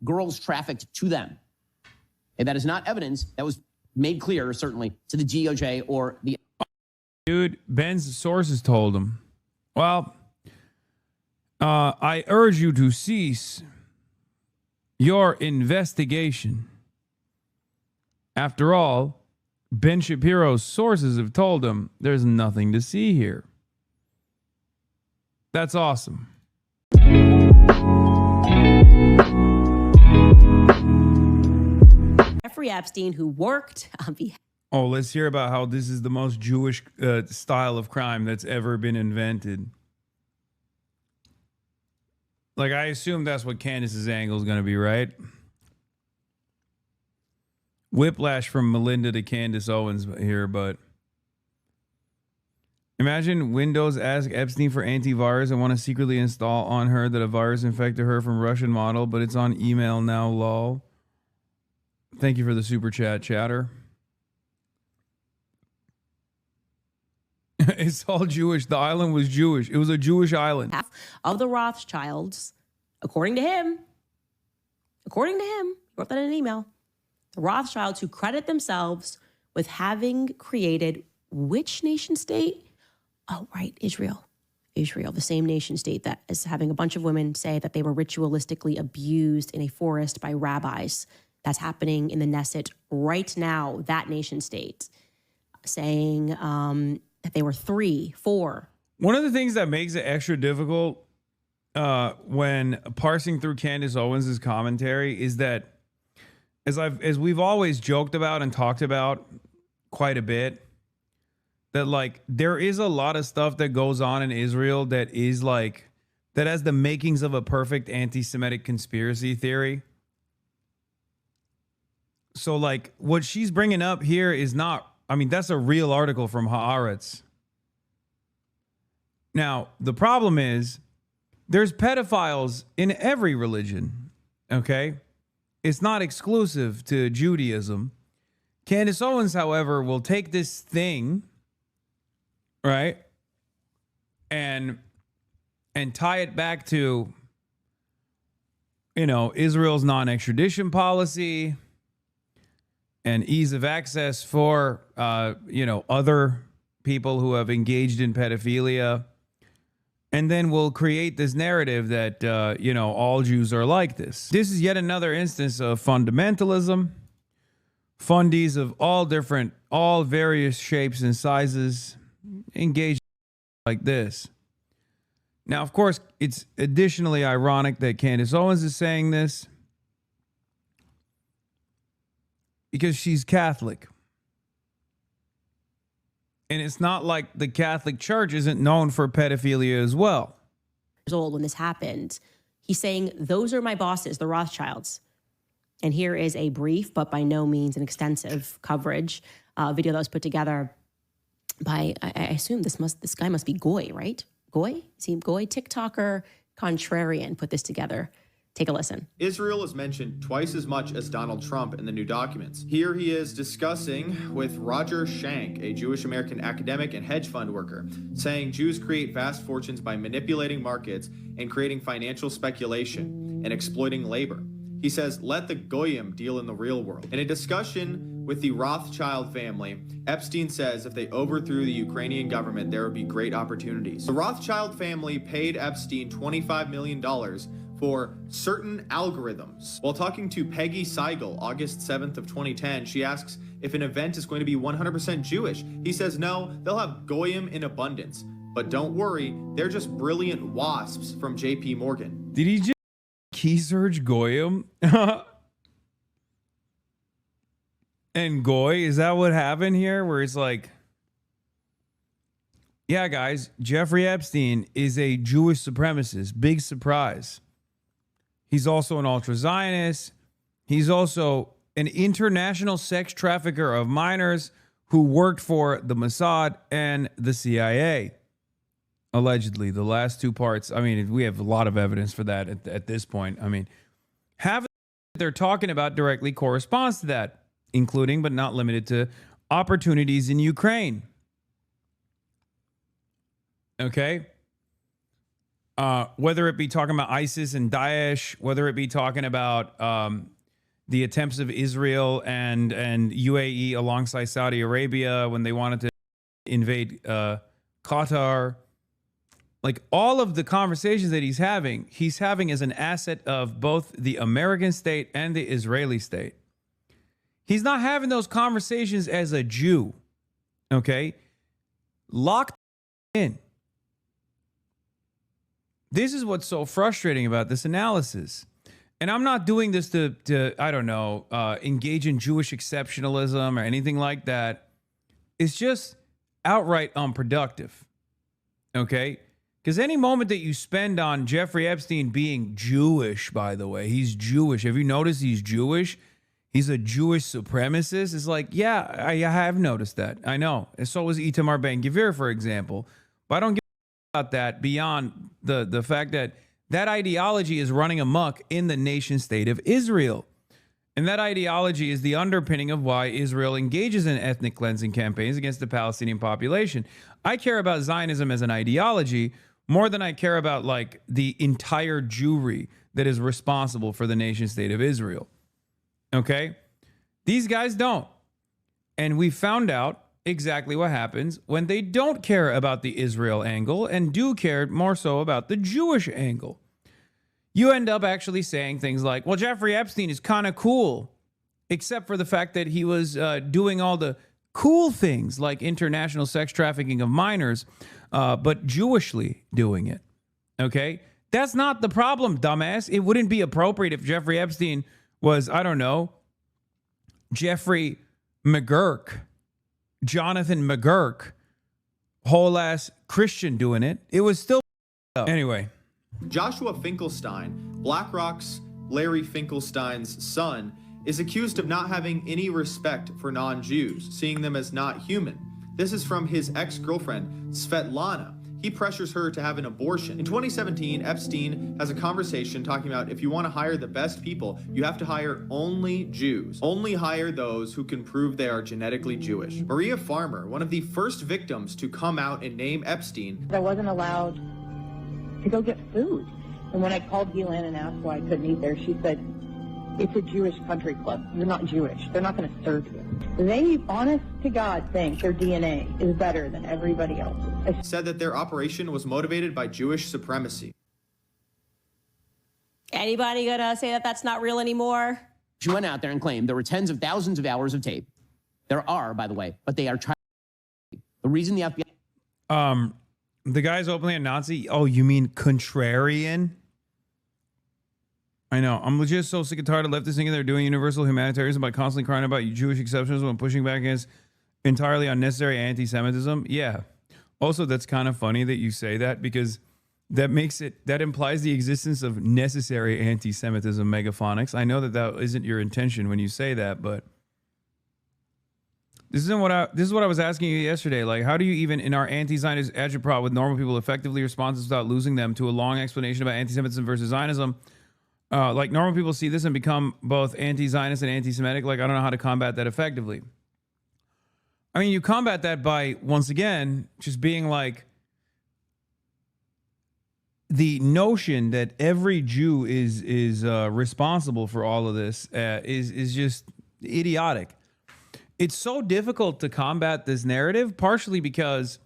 girls trafficked to them. And that is not evidence that was made clear, certainly, to the DOJ or the... Dude, Ben's sources told him, well, I urge you to cease your investigation. After all, Ben Shapiro's sources have told him there's nothing to see here. That's awesome. Jeffrey Epstein, who worked on behalf... Oh, let's hear about how this is the most Jewish style of crime that's ever been invented. Like, I assume that's what Candace's angle is going to be, right? Whiplash from Melinda to Candace Owens here, but... Imagine Windows ask Epstein for antivirus and want to secretly install on her that a virus infected her from Russian model, but it's on email now, lol. Thank you for the super chat, chatter. It's all Jewish. The island was Jewish. It was a Jewish island. Of the Rothschilds, according to him, he wrote that in an email, the Rothschilds who credit themselves with having created which nation state? Oh, right, Israel. Israel, the same nation state that is having a bunch of women say that they were ritualistically abused in a forest by rabbis. That's happening in the Knesset right now, that nation state, saying that they were 3, 4. One of the things that makes it extra difficult when parsing through Candace Owens' commentary is that, as we've always joked about and talked about quite a bit, that like there is a lot of stuff that goes on in Israel that is like, that has the makings of a perfect anti-Semitic conspiracy theory. So like what she's bringing up here is not, I mean, that's a real article from Haaretz. Now, the problem is there's pedophiles in every religion, okay? It's not exclusive to Judaism. Candace Owens, however, will take this thing, right, and tie it back to, you know, Israel's non-extradition policy and ease of access for, you know, other people who have engaged in pedophilia. And then we'll create this narrative that, you know, all Jews are like this. This is yet another instance of fundamentalism. Fundies of all various shapes and sizes engaged like this. Now, of course, it's additionally ironic that Candace Owens is saying this because she's Catholic. And it's not like the Catholic Church isn't known for pedophilia as well. Years old when this happened. He's saying, those are my bosses, the Rothschilds. And here is a brief, but by no means an extensive coverage video that was put together by, I assume this guy must be Goy, right? Goy? Is he Goy? TikToker, Contrarian put this together. Take a listen. Israel is mentioned twice as much as Donald Trump in the new documents. Here he is discussing with Roger Schank, a Jewish American academic and hedge fund worker, saying Jews create vast fortunes by manipulating markets and creating financial speculation and exploiting labor. He says, let the Goyim deal in the real world. In a discussion with the Rothschild family, Epstein says if they overthrew the Ukrainian government, there would be great opportunities. The Rothschild family paid Epstein $25 million for certain algorithms. While talking to Peggy Seigel, August 7th of 2010, she asks if an event is going to be 100% Jewish. He says no, they'll have Goyim in abundance. But don't worry, they're just brilliant wasps from JP Morgan. Did he just key search Goyim? And Goy, is that what happened here? Where it's like, yeah, guys, Jeffrey Epstein is a Jewish supremacist. Big surprise. He's also an ultra-Zionist. He's also an international sex trafficker of minors who worked for the Mossad and the CIA. Allegedly, the last two parts. I mean, we have a lot of evidence for that at this point. I mean, half of what they're talking about directly corresponds to that, including but not limited to opportunities in Ukraine. Okay? whether it be talking about ISIS and Daesh, whether it be talking about the attempts of Israel and UAE alongside Saudi Arabia when they wanted to invade Qatar. Like all of the conversations that he's having as an asset of both the American state and the Israeli state. He's not having those conversations as a Jew, okay? Locked in. This is what's so frustrating about this analysis. And I'm not doing this to I don't know, engage in Jewish exceptionalism or anything like that. It's just outright unproductive, okay? Because any moment that you spend on Jeffrey Epstein being Jewish, by the way, he's Jewish. Have you noticed he's Jewish? He's a Jewish supremacist. It's like, yeah, I have noticed that. I know. And so was Itamar Ben-Gvir, for example. But I don't give a about that beyond the fact that that ideology is running amok in the nation state of Israel. And that ideology is the underpinning of why Israel engages in ethnic cleansing campaigns against the Palestinian population. I care about Zionism as an ideology more than I care about like the entire Jewry that is responsible for the nation state of Israel. Okay? These guys don't. And we found out exactly what happens when they don't care about the Israel angle and do care more so about the Jewish angle. You end up actually saying things like, well, Jeffrey Epstein is kind of cool, except for the fact that he was doing all the cool things like international sex trafficking of minors, but Jewishly doing it. Okay? That's not the problem, dumbass. It wouldn't be appropriate if Jeffrey Epstein was, I don't know, Jeffrey McGurk, Jonathan McGurk, whole ass Christian doing it. It was still anyway. Joshua Finkelstein, BlackRock's Larry Finkelstein's son, is accused of not having any respect for non-Jews, seeing them as not human. This is from his ex-girlfriend, Svetlana. He pressures her to have an abortion. In 2017, Epstein has a conversation talking about if you want to hire the best people, you have to hire only Jews. Only hire those who can prove they are genetically Jewish. Maria Farmer, one of the first victims to come out and name Epstein. I wasn't allowed to go get food. And when I called Ghislaine and asked why I couldn't eat there, she said, it's a Jewish country club. You're not Jewish. They're not going to serve you. They, honest to God, think their DNA is better than everybody else's. Said that their operation was motivated by Jewish supremacy. Anybody gonna say that that's not real anymore? She went out there and claimed there were tens of thousands of hours of tape. There are, by the way, but they are trying. The reason the FBI... The guy's openly a Nazi. Oh, you mean contrarian? I know. I'm legit so sick and tired of leftists thinking they're doing universal humanitarianism by constantly crying about Jewish exceptionalism and pushing back against entirely unnecessary anti-Semitism. Yeah. Also, that's kind of funny that you say that because that implies the existence of necessary anti-Semitism megaphonics. I know that isn't your intention when you say that, but this is what I was asking you yesterday. Like, how do you even, in our anti-Zionist agitprop with normal people, effectively respond without losing them to a long explanation about anti-Semitism versus Zionism? Like, normal people see this and become both anti-Zionist and anti-Semitic. Like, I don't know how to combat that effectively. I mean, you combat that by, once again, just being like, the notion that every Jew is responsible for all of this is just idiotic. It's so difficult to combat this narrative, partially because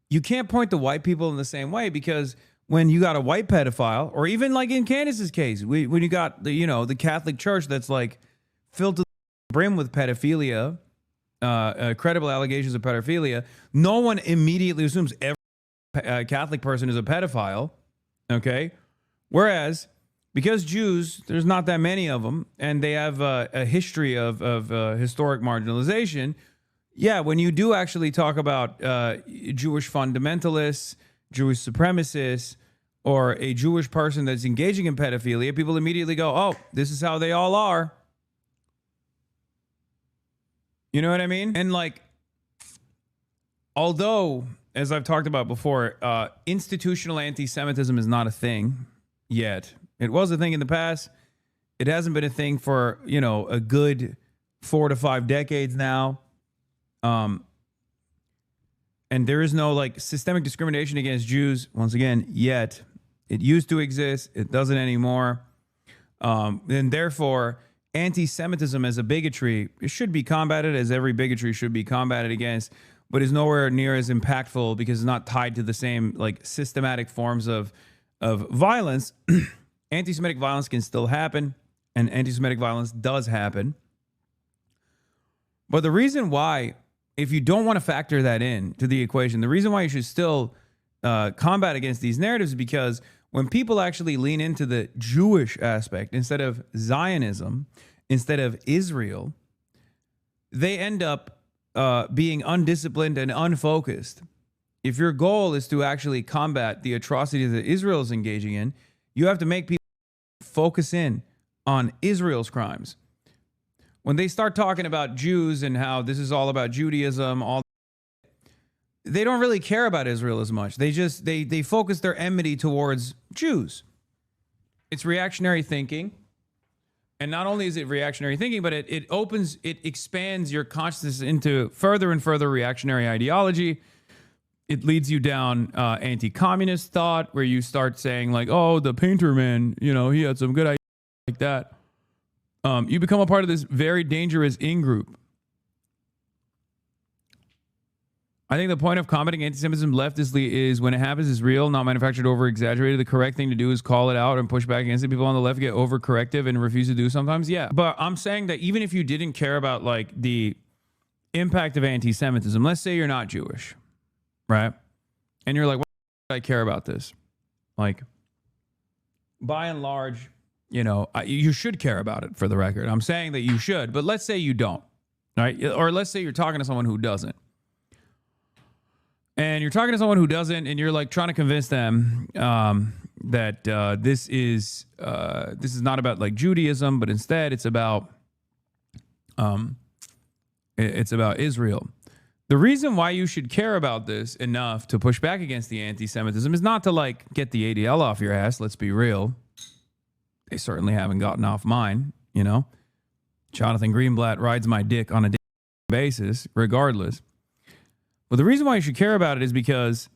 you can't point to white people in the same way, because when you got a white pedophile, or even like in Candace's case, when you got the Catholic Church that's like filled to the brim with pedophilia, credible allegations of pedophilia, no one immediately assumes every Catholic person is a pedophile. Okay. Whereas because Jews, there's not that many of them, and they have a history of historic marginalization. Yeah. When you do actually talk about Jewish fundamentalists, Jewish supremacists, or a Jewish person that's engaging in pedophilia, people immediately go, oh, this is how they all are. You know what I mean? And like, although, as I've talked about before, institutional anti-Semitism is not a thing yet. It was a thing in the past. It hasn't been a thing for, a good 4 to 5 decades now. And there is no like systemic discrimination against Jews, once again, yet. It used to exist. It doesn't anymore. And therefore, anti-Semitism as a bigotry, it should be combated as every bigotry should be combated against, but is nowhere near as impactful because it's not tied to the same like systematic forms of violence. Anti-Semitic violence can still happen, and anti-Semitic violence does happen. But the reason why, if you don't want to factor that in to the equation, the reason why you should still combat against these narratives is because when people actually lean into the Jewish aspect instead of Zionism, instead of Israel, they end up being undisciplined and unfocused. If your goal is to actually combat the atrocities that Israel is engaging in, you have to make people focus in on Israel's crimes. When they start talking about Jews and how this is all about Judaism, they don't really care about Israel as much. They focus their enmity towards Jews. It's reactionary thinking. And not only is it reactionary thinking, but it expands your consciousness into further and further reactionary ideology. It leads you down anti-communist thought, where you start saying like, oh, the painter man, he had some good ideas like that. You become a part of this very dangerous in-group. I think the point of combating anti-Semitism leftistly is when it happens is real, not manufactured, over-exaggerated. The correct thing to do is call it out and push back against it. People on the left get over-corrective and refuse to do sometimes. Yeah, but I'm saying that even if you didn't care about like the impact of anti-Semitism, let's say you're not Jewish, right? And you're like, why do I care about this? Like, by and large, you should care about it, for the record. I'm saying that you should, but let's say you don't, right? Or let's say you're talking to someone who doesn't. And you're talking to someone who doesn't, and you're like trying to convince them that this is not about like Judaism, but instead it's about Israel. The reason why you should care about this enough to push back against the anti-Semitism is not to like get the ADL off your ass. Let's be real. They certainly haven't gotten off mine, Jonathan Greenblatt rides my dick on a daily basis, regardless. But the reason why you should care about it is because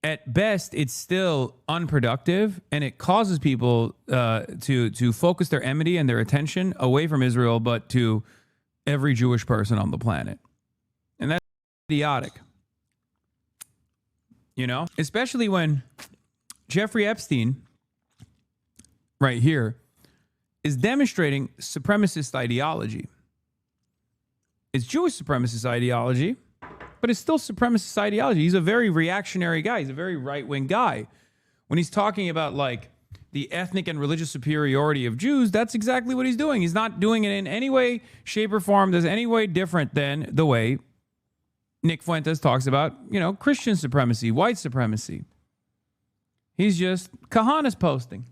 at best, it's still unproductive, and it causes people to focus their enmity and their attention away from Israel, but to every Jewish person on the planet. And that's idiotic. Especially when Jeffrey Epstein, right here, is demonstrating supremacist ideology. It's Jewish supremacist ideology, but it's still supremacist ideology. He's a very reactionary guy. He's a very right-wing guy. When he's talking about like the ethnic and religious superiority of Jews, that's exactly what he's doing. He's not doing it in any way, shape, or form that's any way different than the way Nick Fuentes talks about, Christian supremacy, white supremacy. He's just Kahanas posting.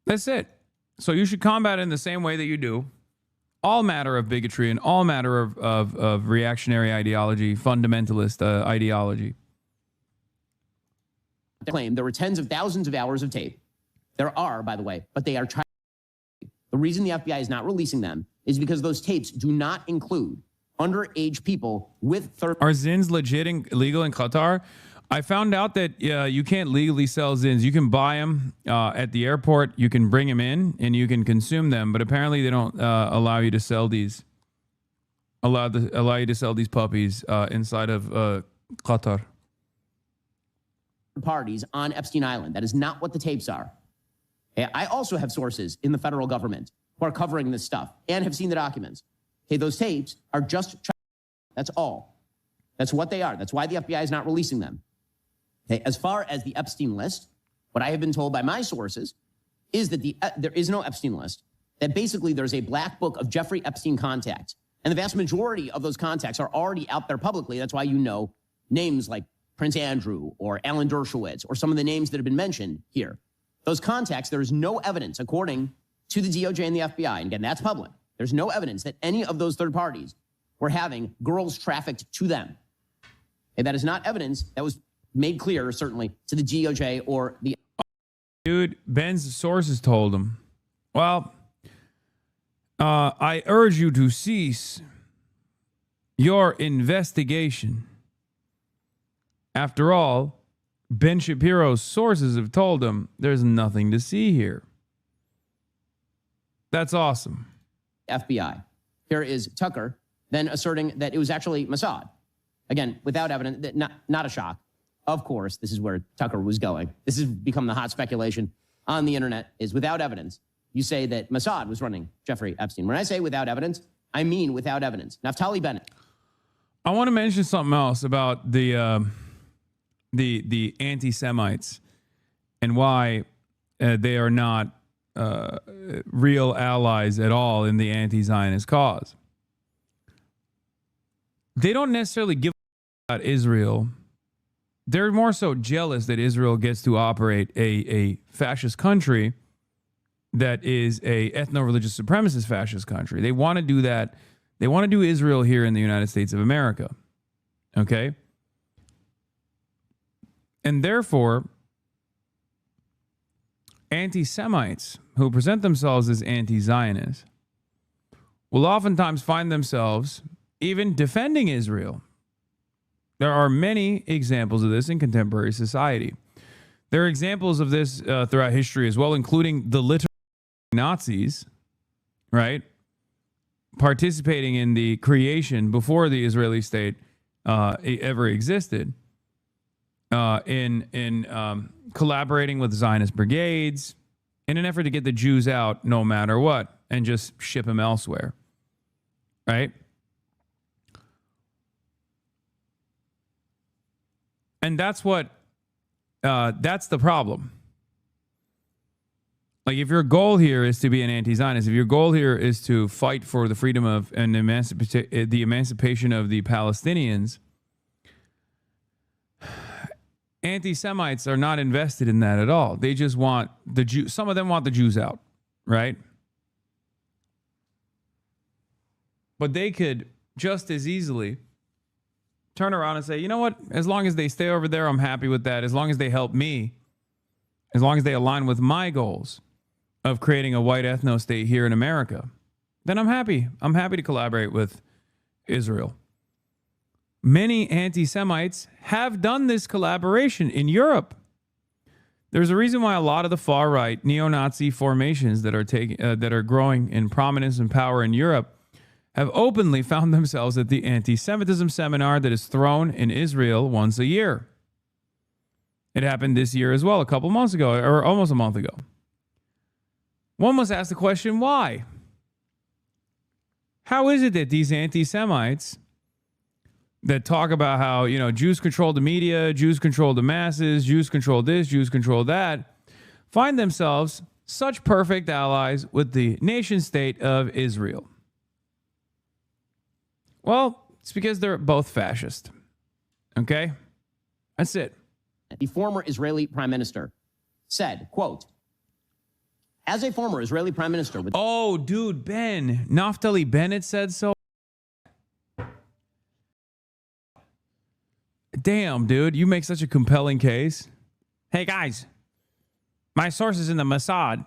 That's it. So you should combat it in the same way that you do all matter of bigotry and all matter of reactionary ideology, fundamentalist ideology. Claim there were tens of thousands of hours of tape. There are, by the way, but they are trying. The reason the FBI is not releasing them is because those tapes do not include underage people with third. Are zins legit legal in Qatar? I found out that you can't legally sell zins. You can buy them at the airport. You can bring them in and you can consume them. But apparently they don't allow you to sell these. Allow you to sell these puppies inside of Qatar. Parties on Epstein Island. That is not what the tapes are. I also have sources in the federal government who are covering this stuff and have seen the documents. Okay, those tapes are just. That's all. That's what they are. That's why the FBI is not releasing them. Okay, as far as the Epstein list, what I have been told by my sources is that there is no Epstein list, that basically there's a black book of Jeffrey Epstein contacts. And the vast majority of those contacts are already out there publicly. That's why names like Prince Andrew or Alan Dershowitz or some of the names that have been mentioned here. Those contacts, there is no evidence, according to the DOJ and the FBI, and again, that's public. There's no evidence that any of those third parties were having girls trafficked to them. And that is not evidence that was made clear, certainly, to the DOJ or the... Dude, Ben's sources told him. Well, I urge you to cease your investigation. After all, Ben Shapiro's sources have told him there's nothing to see here. That's awesome. FBI. Here is Tucker then asserting that it was actually Mossad. Again, without evidence, not a shock. Of course, this is where Tucker was going. This has become the hot speculation on the internet, is without evidence. You say that Mossad was running Jeffrey Epstein. When I say without evidence, I mean without evidence. Naftali Bennett. I want to mention something else about the anti-Semites and why they are not real allies at all in the anti-Zionist cause. They don't necessarily give a about Israel. They're more so jealous that Israel gets to operate a fascist country that is a ethno-religious supremacist fascist country. They want to do that. They want to do Israel here in the United States of America. Okay? And therefore, anti-Semites who present themselves as anti-Zionists will oftentimes find themselves even defending Israel. There are many examples of this in contemporary society. There are examples of this throughout history as well, including the literal Nazis, right? Participating in the creation before the Israeli state ever existed, in collaborating with Zionist brigades in an effort to get the Jews out no matter what and just ship them elsewhere, right? And that's the problem. Like, if your goal here is to be an anti-Zionist, if your goal here is to fight for the freedom of and the emancipation of the Palestinians, anti-Semites are not invested in that at all. They just want the Jews. Some of them want the Jews out, right? But they could just as easily turn around and say, you know what? As long as they stay over there, I'm happy with that. As long as they help me, as long as they align with my goals of creating a white ethno state here in America, then I'm happy. I'm happy to collaborate with Israel. Many anti-Semites have done this collaboration in Europe. There's a reason why a lot of the far-right neo-Nazi formations that are growing in prominence and power in Europe have openly found themselves at the anti-Semitism seminar that is thrown in Israel once a year. It happened this year as well, a couple months ago, or almost a month ago. One must ask the question, why? How is it that these anti-Semites that talk about how, you know, Jews control the media, Jews control the masses, Jews control this, Jews control that, find themselves such perfect allies with the nation state of Israel? Well, it's because they're both fascist. Okay? That's it. The former Israeli prime minister said, quote, as a former Israeli prime minister with... Oh, dude, Ben. Naftali Bennett said so. Damn, dude. You make such a compelling case. Hey, guys. My sources in the Mossad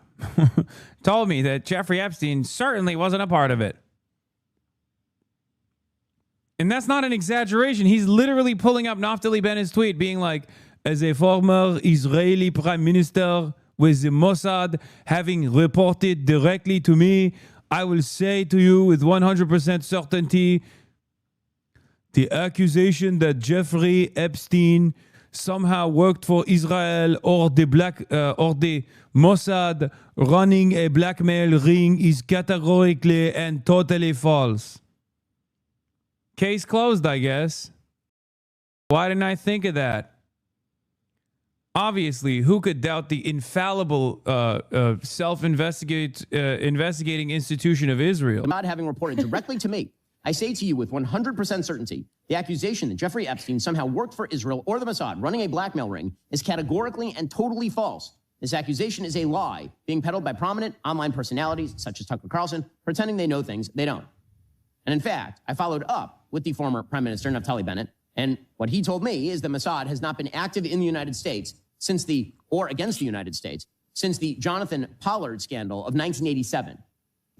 told me that Jeffrey Epstein certainly wasn't a part of it. And that's not an exaggeration. He's literally pulling up Naftali Bennett's tweet being like, as a former Israeli prime minister with the Mossad having reported directly to me, I will say to you with 100% certainty, the accusation that Jeffrey Epstein somehow worked for Israel or the Mossad running a blackmail ring is categorically and totally false. Case closed, I guess. Why didn't I think of that? Obviously, who could doubt the infallible investigating institution of Israel? Not having reported directly to me, I say to you with 100% certainty, the accusation that Jeffrey Epstein somehow worked for Israel or the Mossad running a blackmail ring is categorically and totally false. This accusation is a lie being peddled by prominent online personalities such as Tucker Carlson, pretending they know things they don't. And in fact, I followed up with the former Prime Minister, Naftali Bennett, and what he told me is the Mossad has not been active in the United States against the United States since the Jonathan Pollard scandal of 1987.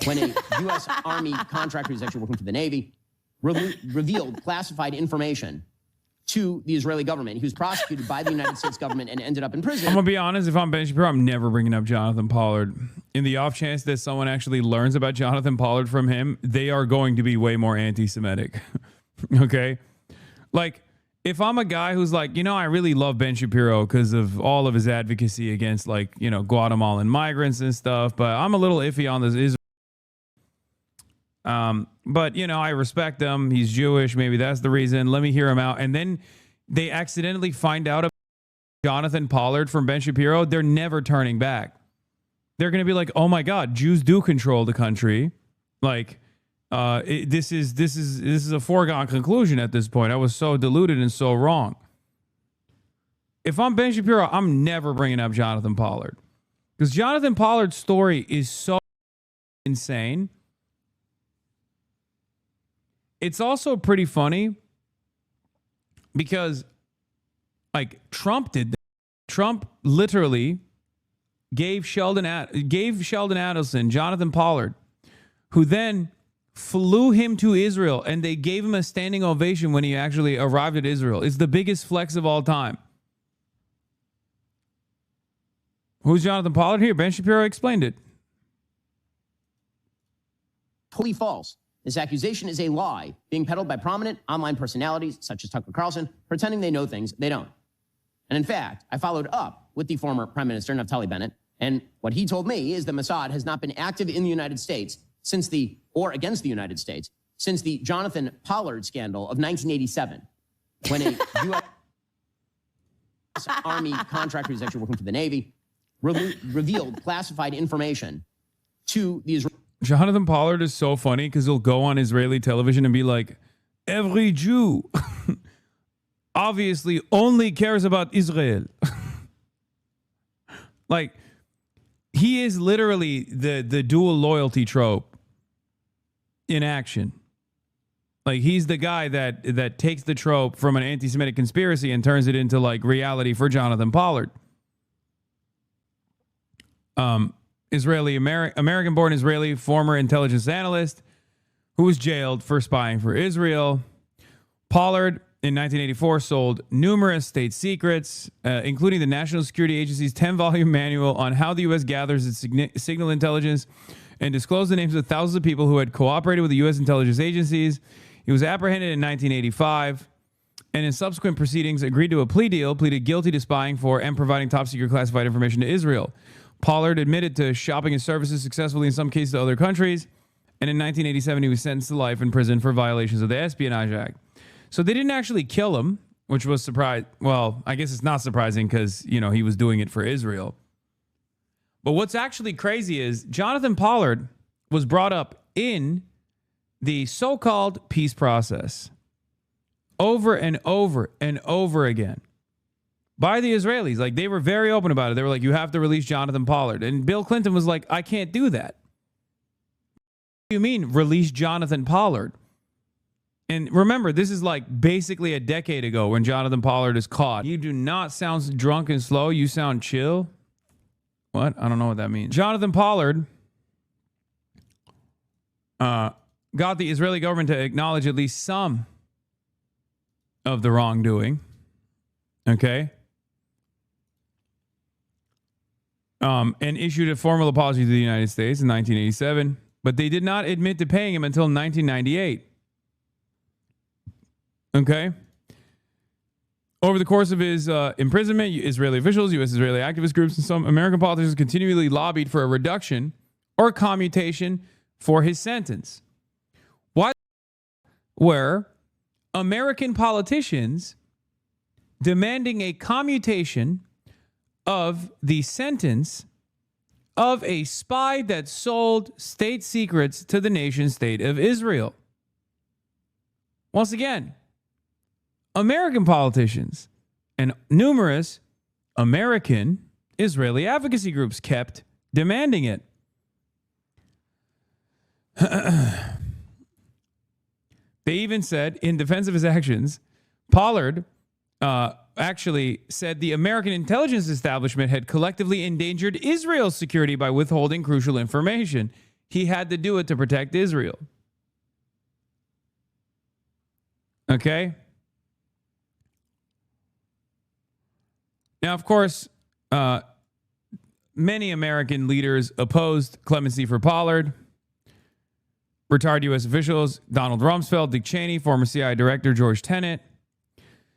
when a U.S. Army contractor who's actually working for the Navy revealed classified information to the Israeli government. He was prosecuted by the United States government and ended up in prison. I'm going to be honest. If I'm Ben Shapiro, I'm never bringing up Jonathan Pollard. In the off chance that someone actually learns about Jonathan Pollard from him, they are going to be way more anti-Semitic. Okay? Like, if I'm a guy who's like, I really love Ben Shapiro because of all of his advocacy against, like, Guatemalan migrants and stuff, but I'm a little iffy on this Israel. But I respect him. He's Jewish. Maybe that's the reason. Let me hear him out. And then they accidentally find out about Jonathan Pollard from Ben Shapiro. They're never turning back. They're going to be like, oh my God, Jews do control the country. Like, this is a foregone conclusion at this point. I was so deluded and so wrong. If I'm Ben Shapiro, I'm never bringing up Jonathan Pollard because Jonathan Pollard's story is so insane. It's also pretty funny because, like, Trump did that. Trump literally gave Sheldon Adelson Jonathan Pollard, who then flew him to Israel, and they gave him a standing ovation when he actually arrived at Israel. It's the biggest flex of all time. Who's Jonathan Pollard here? Ben Shapiro explained it. Totally false. This accusation is a lie being peddled by prominent online personalities such as Tucker Carlson, pretending they know things they don't. And in fact, I followed up with the former Prime Minister, Naftali Bennett, and what he told me is that Mossad has not been active in the United States against the United States since the Jonathan Pollard scandal of 1987, when a U.S. Army contractor who's actually working for the Navy revealed classified information to the Israeli. Jonathan Pollard is so funny because he'll go on Israeli television and be like, every Jew obviously only cares about Israel. Like, he is literally the dual loyalty trope in action. Like, he's the guy that takes the trope from an anti-Semitic conspiracy and turns it into, like, reality for Jonathan Pollard. American-born Israeli former intelligence analyst who was jailed for spying for Israel. Pollard, in 1984, sold numerous state secrets, including the National Security Agency's 10-volume manual on how the U.S. gathers its signal intelligence, and disclosed the names of thousands of people who had cooperated with the U.S. intelligence agencies. He was apprehended in 1985, and in subsequent proceedings agreed to a plea deal, pleaded guilty to spying for and providing top-secret classified information to Israel. Pollard admitted to shopping his services successfully in some cases to other countries, and in 1987 he was sentenced to life in prison for violations of the Espionage Act. So they didn't actually kill him, which was surprising. Well, I guess it's not surprising because, he was doing it for Israel. But what's actually crazy is Jonathan Pollard was brought up in the so-called peace process over and over and over again by the Israelis. Like, they were very open about it. They were like, you have to release Jonathan Pollard. And Bill Clinton was like, I can't do that. What do you mean, release Jonathan Pollard? And remember, this is like basically a decade ago when Jonathan Pollard is caught. You do not sound drunk and slow. You sound chill. What? I don't know what that means. Jonathan Pollard got the Israeli government to acknowledge at least some of the wrongdoing. Okay. And issued a formal apology to the United States in 1987, but they did not admit to paying him until 1998. Okay. Over the course of his imprisonment, Israeli officials, U.S. Israeli activist groups, and some American politicians continually lobbied for a reduction or commutation for his sentence. Why were American politicians demanding a commutation of the sentence of a spy that sold state secrets to the nation state of Israel? Once again, American politicians and numerous American Israeli advocacy groups kept demanding it. They even said, in defense of his actions, Pollard actually said the American intelligence establishment had collectively endangered Israel's security by withholding crucial information. he had to do it to protect Israel. Okay? Now, of course, many American leaders opposed clemency for Pollard. Retired U.S. officials, Donald Rumsfeld, Dick Cheney, former CIA Director George Tenet,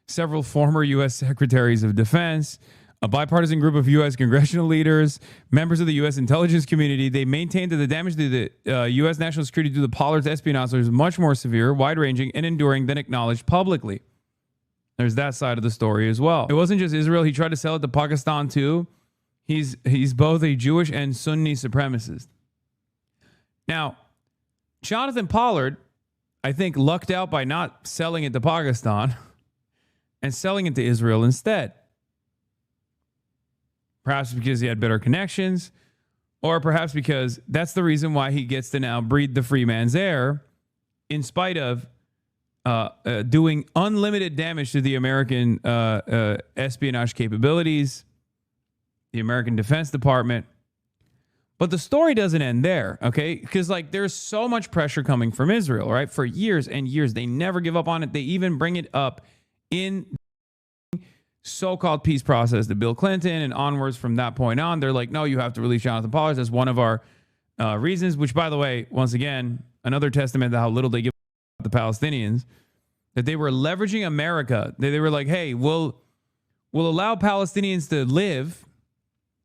several former U.S. Secretaries of Defense, a bipartisan group of U.S. congressional leaders, members of the U.S. intelligence community. They maintained that the damage to the U.S. national security due to Pollard's espionage was much more severe, wide-ranging, and enduring than acknowledged publicly. There's that side of the story as well. It wasn't just Israel. He tried to sell it to Pakistan too. He's both a Jewish and Sunni supremacist. Now, Jonathan Pollard, I think, lucked out by not selling it to Pakistan and selling it to Israel instead. Perhaps because he had better connections, or perhaps because that's the reason why he gets to now breathe the free man's air in spite of doing unlimited damage to the American espionage capabilities, the American Defense Department. But the story doesn't end there, okay? Because, like, there's so much pressure coming from Israel, right? For years and years. They never give up on it. They even bring it up in so-called peace process to Bill Clinton and onwards from that point on. They're like, no, you have to release Jonathan Pollard. That's one of our reasons, which, by the way, once again, another testament to how little they give the Palestinians, that they were leveraging America. They were like, hey, we'll allow Palestinians to live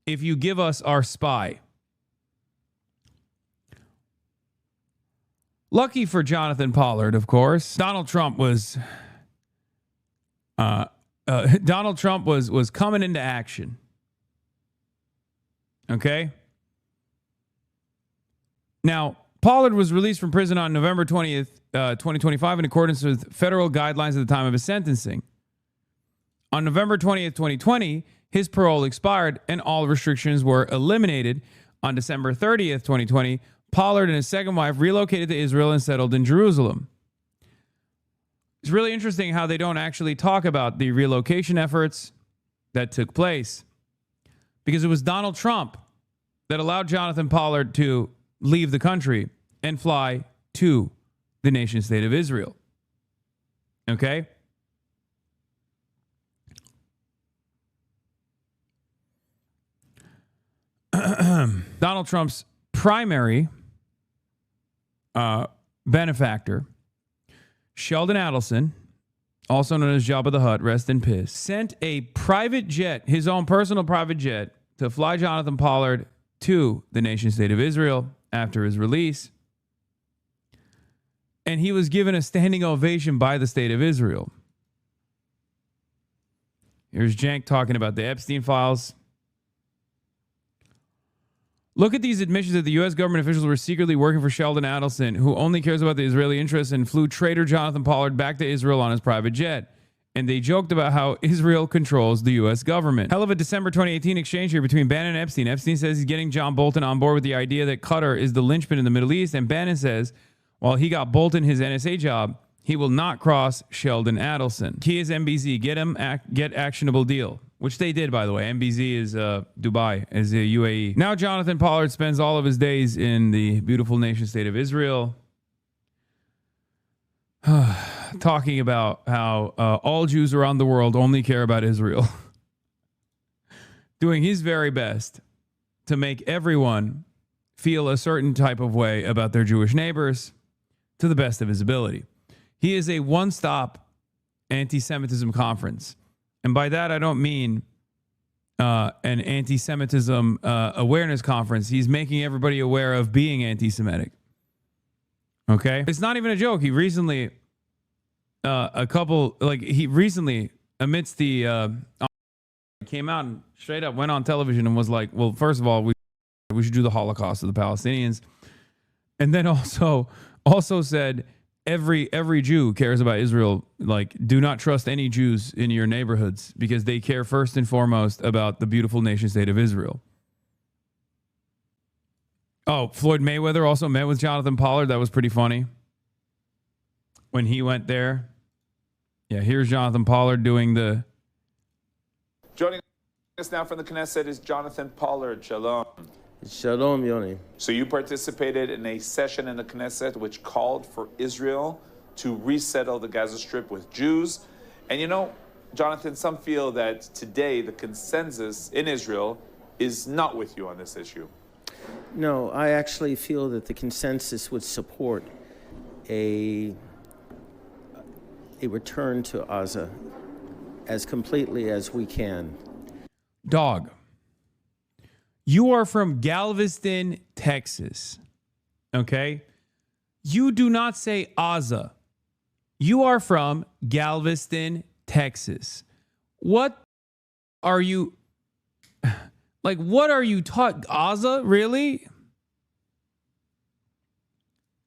if you give us our spy. Lucky for Jonathan Pollard, of course, Donald Trump was coming into action. Okay? Now, Pollard was released from prison on November 20th, 2025 in accordance with federal guidelines at the time of his sentencing. On November 20th, 2020, his parole expired and all restrictions were eliminated. On December 30th, 2020, Pollard and his second wife relocated to Israel and settled in Jerusalem. It's really interesting how they don't actually talk about the relocation efforts that took place, because it was Donald Trump that allowed Jonathan Pollard to leave the country and fly to the nation state of Israel. Okay? Donald Trump's primary benefactor, Sheldon Adelson, also known as Jabba the Hutt, rest in peace, sent a private jet, his own personal private jet, to fly Jonathan Pollard to the nation state of Israel after his release. And he was given a standing ovation by the state of Israel. Here's Jank talking about the Epstein files. Look at these admissions that the U.S. government officials were secretly working for Sheldon Adelson, who only cares about the Israeli interests, and flew traitor Jonathan Pollard back to Israel on his private jet. And they joked about how Israel controls the U.S. government. Hell of a December 2018 exchange here between Bannon and Epstein. Epstein says he's getting John Bolton on board with the idea that Qatar is the linchpin in the Middle East. And Bannon says, while he got Bolton his NSA job, he will not cross Sheldon Adelson. Key is MBZ. Get actionable deal. Which they did, by the way. MBZ is Dubai, is the UAE. Now Jonathan Pollard spends all of his days in the beautiful nation state of Israel, talking about how all Jews around the world only care about Israel. Doing his very best to make everyone feel a certain type of way about their Jewish neighbors to the best of his ability. He is a one-stop anti-Semitism conference. And by that, I don't mean an anti-Semitism awareness conference. He's making everybody aware of being anti-Semitic. Okay? It's not even a joke. He recently, amidst the, came out and straight up went on television and was like, well, first of all, we should do the Holocaust of the Palestinians. And then also said, every Jew cares about Israel. Like, do not trust any Jews in your neighborhoods because they care first and foremost about the beautiful nation state of Israel. Oh, Floyd Mayweather also met with Jonathan Pollard. That was pretty funny when he went there. Yeah, here's Jonathan Pollard doing the... Joining us now from the Knesset is Jonathan Pollard. Shalom. Shalom, Yoni. So you participated in a session in the Knesset which called for Israel to resettle the Gaza Strip with Jews. And you know, Jonathan, some feel that today the consensus in Israel is not with you on this issue. No, I actually feel that the consensus would support a return to Gaza as completely as we can. Dog, you are from Galveston, Texas. Okay? You do not say Gaza. You are from Galveston, Texas. What are you... Like, what are you taught? Gaza? Really?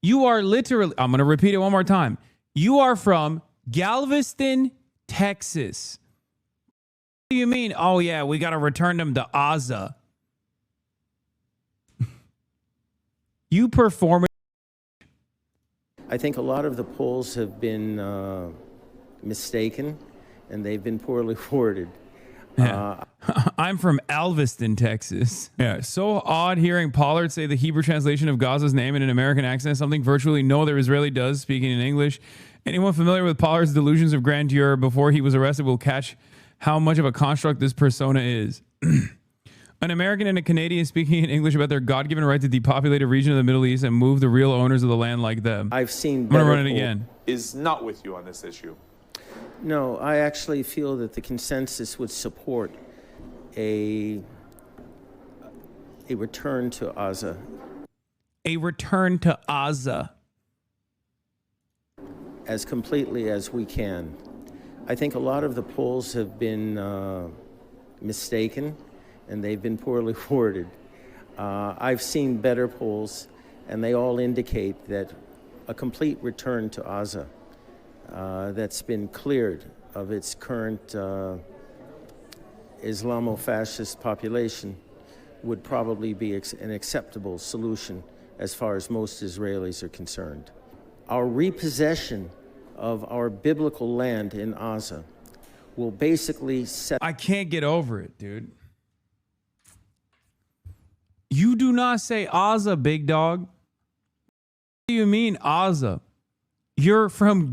You are literally... I'm going to repeat it one more time. You are from Galveston, Texas. What do you mean? Oh, yeah, we got to return them to Gaza. You perform... I think a lot of the polls have been mistaken, and they've been poorly worded. Yeah. I'm from Alveston, Texas. Yeah, so odd hearing Pollard say the Hebrew translation of Gaza's name in an American accent, something virtually no other Israeli does, speaking in English. Anyone familiar with Pollard's delusions of grandeur before he was arrested will catch how much of a construct this persona is. An American and a Canadian speaking in English about their God-given right to depopulate a region of the Middle East and move the real owners of the land like them. I've seen... I'm going to run it again. Is not with you on this issue. No, I actually feel that the consensus would support a return to Gaza. A return to Gaza. As completely as we can. I think a lot of the polls have been mistaken, and they've been poorly worded. I've seen better polls, and they all indicate that a complete return to Gaza that's been cleared of its current Islamo-fascist population would probably be an acceptable solution as far as most Israelis are concerned. Our repossession of our biblical land in Gaza will basically set... I can't get over it, dude. You do not say Gaza, big dog. What do you mean Gaza? You're from